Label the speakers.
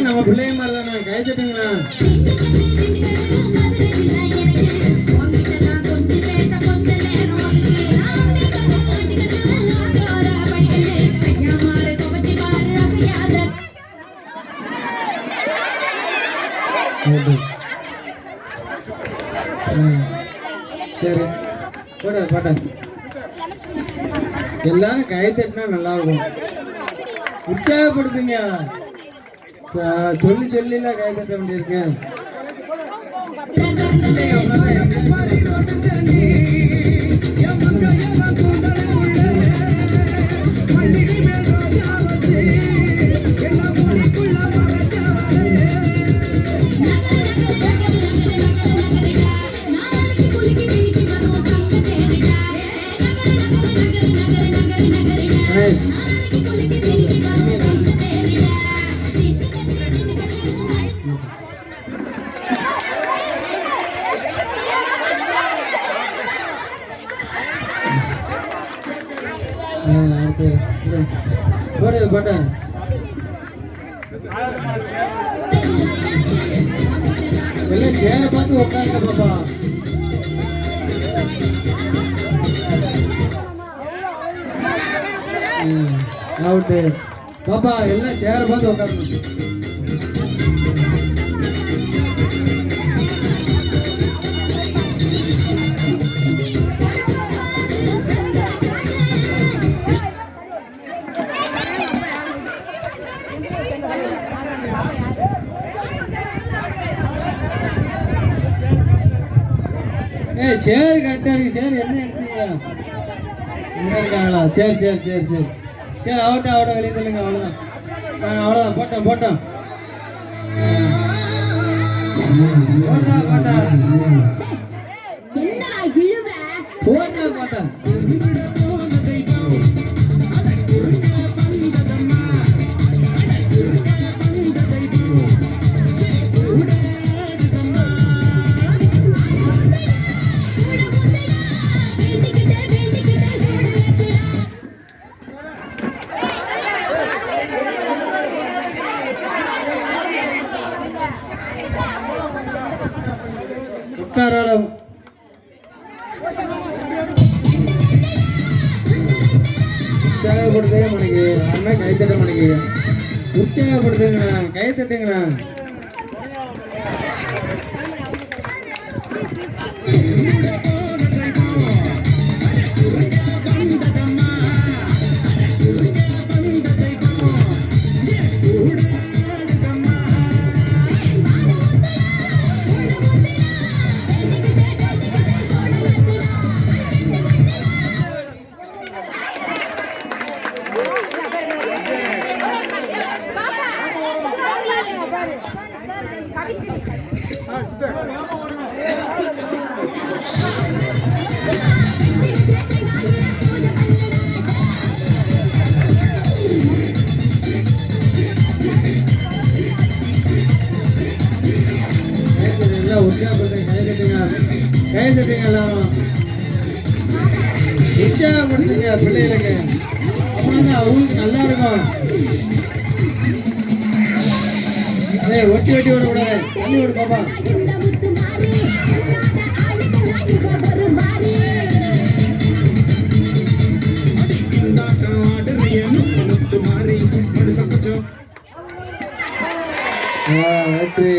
Speaker 1: நம்ம பிள்ளைய மாதிரி தானே கை தட்டுங்களா? சரி போட பாட்ட எல்லாரும் கை தட்டினா நல்லா இருக்கும். உற்சாகப்படுத்துங்க. சொல்லி சொல்லிலாம் கை தட்ட வேண்டியிருக்கேன். போடு பாட்ட எல்லாம் சேர பார்த்து உட்காருங்க பாப்பா. அவுட்டு பாப்பா எல்லாம் சேர பார்த்து உட்காருங்க. சேர் கரெக்டா இருக்கு. சேர் என்ன எடுத்தீங்க? என்ன இருக்காங்களா? சரி சரி சரி சரி சரி அவட்ட வெளியே சொல்லுங்க. அவ்வளோதான் அவ்வளோதான் போட்டோம் போட்டோம் போட்டா போட்டா போட்டா போட்டா உட்காராளம். உற்சாகப்படுத்தவே மணிக்கு அண்ணா கை தட்ட மணிக்கு உற்சாகப்படுத்துங்களா? கை தட்டுங்களா? கை தட்டுங்க எல்லாரும். உற்சாகப்படுத்துங்க பிள்ளைகளுக்கு. அப்படின்னா அவங்களுக்கு நல்லா இருக்கும். ஒட்டி ஒட்டி விட கூடாது. தண்ணி விடு பாப்பா. வெற்றி.